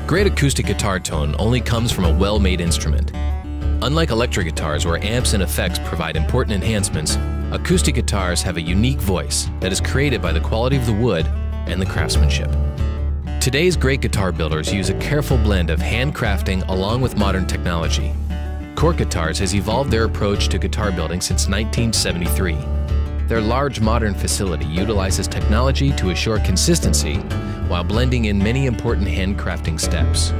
Great acoustic guitar tone only comes from a well-made instrument. Unlike electric guitars where amps and effects provide important enhancements, acoustic guitars have a unique voice that is created by the quality of the wood and the craftsmanship. Today's great guitar builders use a careful blend of handcrafting along with modern technology. Cort Guitars has evolved their approach to guitar building since 1973. Their large modern facility utilizes technology to assure consistency while blending in many important handcrafting steps.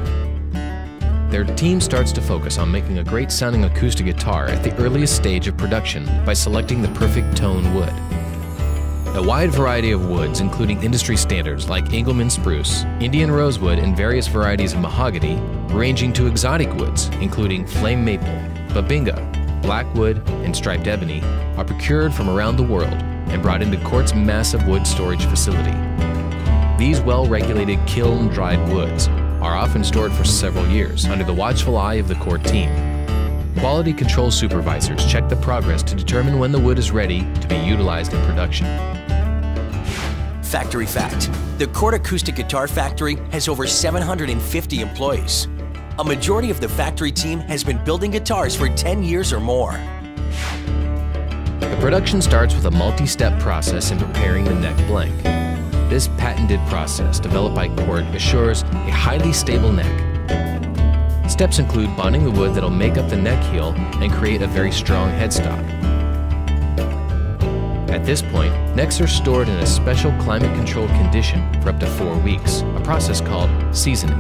Their team starts to focus on making a great sounding acoustic guitar at the earliest stage of production by selecting the perfect tone wood. A wide variety of woods, including industry standards like Engelmann spruce, Indian rosewood, and various varieties of mahogany, ranging to exotic woods, including flame maple, babinga, blackwood, and striped ebony, are procured from around the world and brought into Cort's massive wood storage facility. These well-regulated kiln-dried woods are often stored for several years under the watchful eye of the Cort team. Quality control supervisors check the progress to determine when the wood is ready to be utilized in production. Factory fact: the Cort Acoustic Guitar Factory has over 750 employees. A majority of the factory team has been building guitars for 10 years or more. The production starts with a multi-step process in preparing the neck blank. This patented process, developed by Cort, assures a highly stable neck. Steps include bonding the wood that will make up the neck heel and create a very strong headstock. At this point, necks are stored in a special climate-controlled condition for up to 4 weeks, a process called seasoning.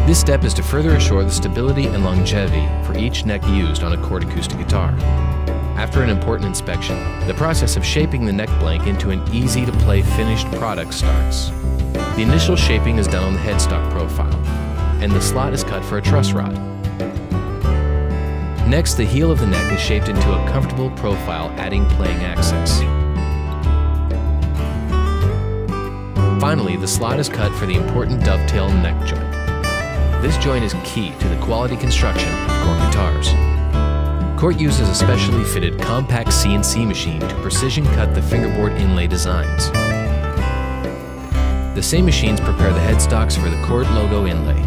This step is to further assure the stability and longevity for each neck used on a Cort acoustic guitar. After an important inspection, the process of shaping the neck blank into an easy-to-play finished product starts. The initial shaping is done on the headstock profile, and the slot is cut for a truss rod. Next, the heel of the neck is shaped into a comfortable profile, adding playing access. Finally, the slot is cut for the important dovetail neck joint. This joint is key to the quality construction of Cort guitars. Cort uses a specially fitted compact CNC machine to precision cut the fingerboard inlay designs. The same machines prepare the headstocks for the Cort logo inlay.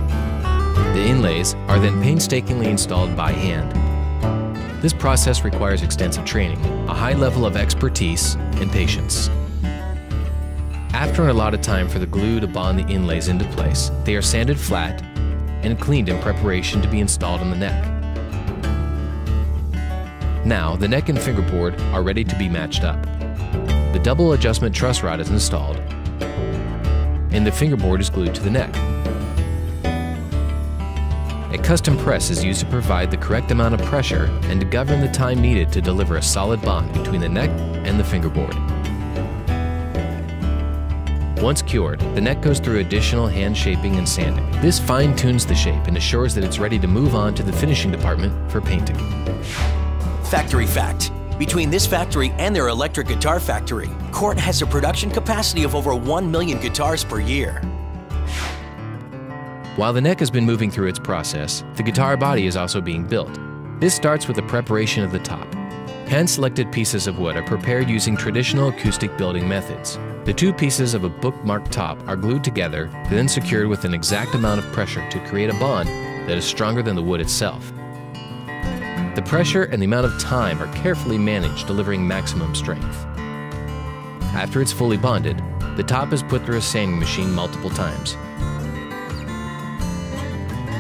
The inlays are then painstakingly installed by hand. This process requires extensive training, a high level of expertise, and patience. After an allotted time for the glue to bond the inlays into place, they are sanded flat and cleaned in preparation to be installed on the neck. Now, the neck and fingerboard are ready to be matched up. The double adjustment truss rod is installed, and the fingerboard is glued to the neck. A custom press is used to provide the correct amount of pressure and to govern the time needed to deliver a solid bond between the neck and the fingerboard. Once cured, the neck goes through additional hand shaping and sanding. This fine-tunes the shape and assures that it's ready to move on to the finishing department for painting. Factory fact: between this factory and their electric guitar factory, Cort has a production capacity of over 1 million guitars per year. While the neck has been moving through its process, the guitar body is also being built. This starts with the preparation of the top. Hand-selected pieces of wood are prepared using traditional acoustic building methods. The two pieces of a bookmarked top are glued together, then secured with an exact amount of pressure to create a bond that is stronger than the wood itself. The pressure and the amount of time are carefully managed, delivering maximum strength. After it's fully bonded, the top is put through a sanding machine multiple times.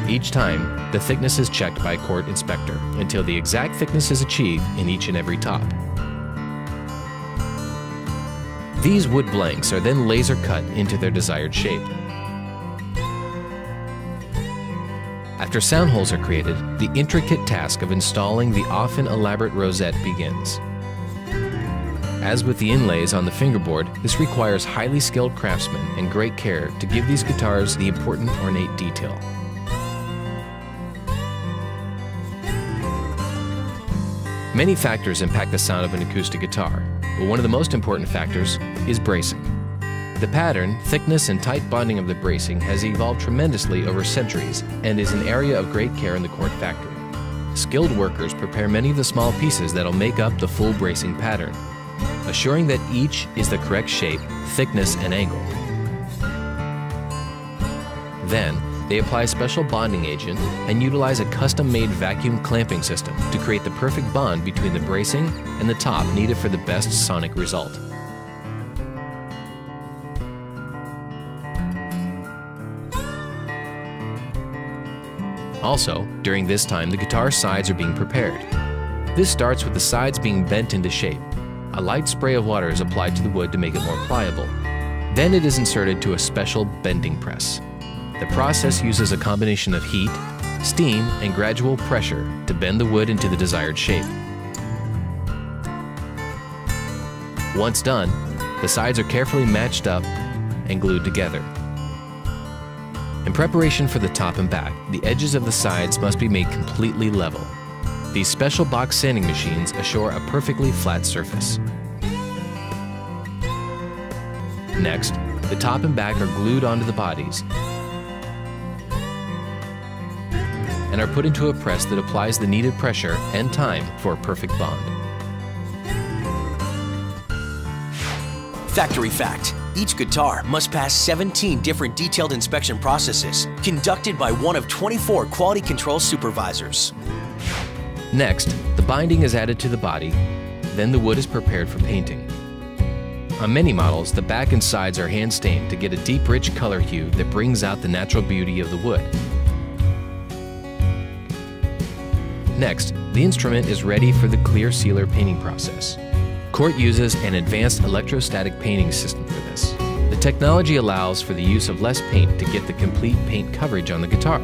Each time, the thickness is checked by a Cort inspector until the exact thickness is achieved in each and every top. These wood blanks are then laser cut into their desired shape. After sound holes are created, the intricate task of installing the often elaborate rosette begins. As with the inlays on the fingerboard, this requires highly skilled craftsmen and great care to give these guitars the important ornate detail. Many factors impact the sound of an acoustic guitar, but one of the most important factors is bracing. The pattern, thickness, and tight bonding of the bracing has evolved tremendously over centuries and is an area of great care in the Cort factory. Skilled workers prepare many of the small pieces that will make up the full bracing pattern, assuring that each is the correct shape, thickness, and angle. Then, They apply a special bonding agent and utilize a custom-made vacuum clamping system to create the perfect bond between the bracing and the top needed for the best sonic result. Also, during this time, the guitar sides are being prepared. This starts with the sides being bent into shape. A light spray of water is applied to the wood to make it more pliable. Then it is inserted to a special bending press. The process uses a combination of heat, steam, and gradual pressure to bend the wood into the desired shape. Once done, the sides are carefully matched up and glued together. In preparation for the top and back, the edges of the sides must be made completely level. These special box sanding machines assure a perfectly flat surface. Next, the top and back are glued onto the bodies and are put into a press that applies the needed pressure and time for a perfect bond. Factory fact: each guitar must pass 17 different detailed inspection processes conducted by one of 24 quality control supervisors. Next, the binding is added to the body, then the wood is prepared for painting. On many models, the back and sides are hand stained to get a deep, rich color hue that brings out the natural beauty of the wood. Next, the instrument is ready for the clear sealer painting process. Cort uses an advanced electrostatic painting system for this. The technology allows for the use of less paint to get the complete paint coverage on the guitar.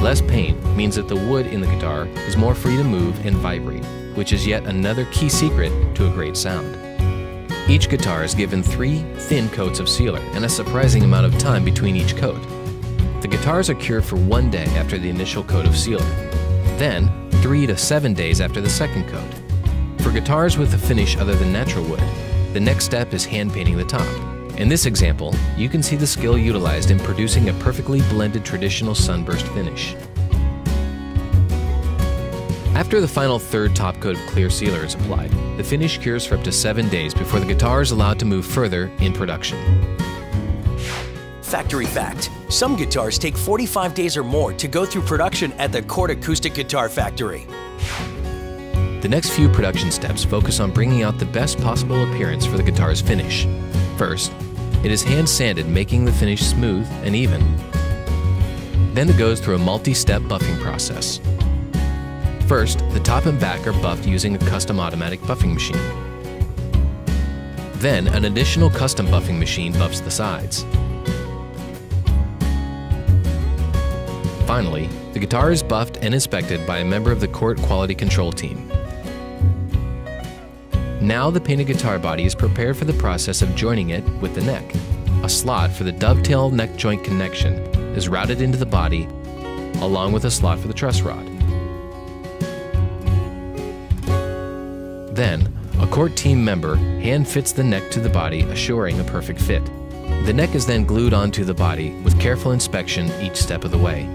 Less paint means that the wood in the guitar is more free to move and vibrate, which is yet another key secret to a great sound. Each guitar is given 3 thin coats of sealer and a surprising amount of time between each coat. The guitars are cured for 1 day after the initial coat of sealer, then 3 to 7 days after the second coat. For guitars with a finish other than natural wood, the next step is hand painting the top. In this example, you can see the skill utilized in producing a perfectly blended traditional sunburst finish. After the final third top coat of clear sealer is applied, the finish cures for up to 7 days before the guitar is allowed to move further in production. Factory fact: some guitars take 45 days or more to go through production at the Cort Acoustic Guitar Factory. The next few production steps focus on bringing out the best possible appearance for the guitar's finish. First, it is hand sanded, making the finish smooth and even. Then it goes through a multi-step buffing process. First, the top and back are buffed using a custom automatic buffing machine. Then, an additional custom buffing machine buffs the sides. Finally, the guitar is buffed and inspected by a member of the Cort quality control team. Now the painted guitar body is prepared for the process of joining it with the neck. A slot for the dovetail neck joint connection is routed into the body, along with a slot for the truss rod. Then, a Cort team member hand fits the neck to the body, assuring a perfect fit. The neck is then glued onto the body with careful inspection each step of the way.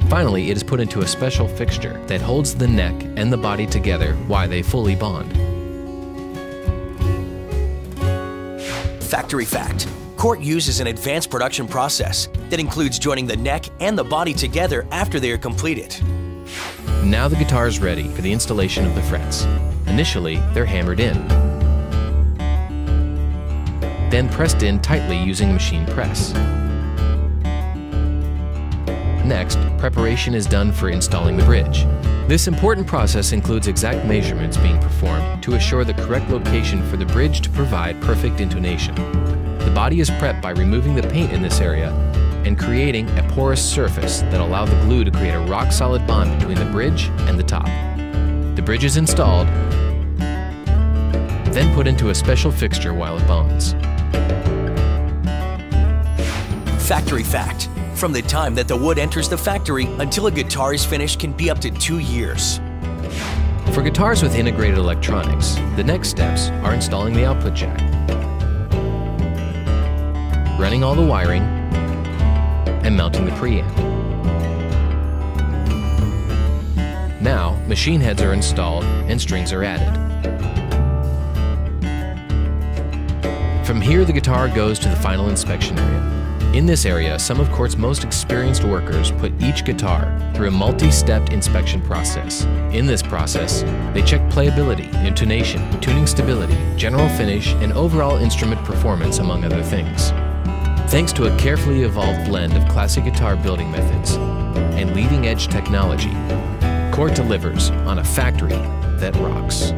Finally, it is put into a special fixture that holds the neck and the body together while they fully bond. Factory fact: Cort uses an advanced production process that includes joining the neck and the body together after they are completed. Now the guitar is ready for the installation of the frets. Initially, they're hammered in, then pressed in tightly using machine press. Next, preparation is done for installing the bridge. This important process includes exact measurements being performed to assure the correct location for the bridge to provide perfect intonation. The body is prepped by removing the paint in this area and creating a porous surface that allows the glue to create a rock-solid bond between the bridge and the top. The bridge is installed, then put into a special fixture while it bonds. Factory fact: from the time that the wood enters the factory until a guitar is finished can be up to 2 years. For guitars with integrated electronics, the next steps are installing the output jack, running all the wiring, and mounting the preamp. Now, machine heads are installed and strings are added. From here, the guitar goes to the final inspection area. In this area, some of Cort's most experienced workers put each guitar through a multi-stepped inspection process. In this process, they check playability, intonation, tuning stability, general finish, and overall instrument performance, among other things. Thanks to a carefully evolved blend of classic guitar building methods and leading-edge technology, Cort delivers on a factory that rocks.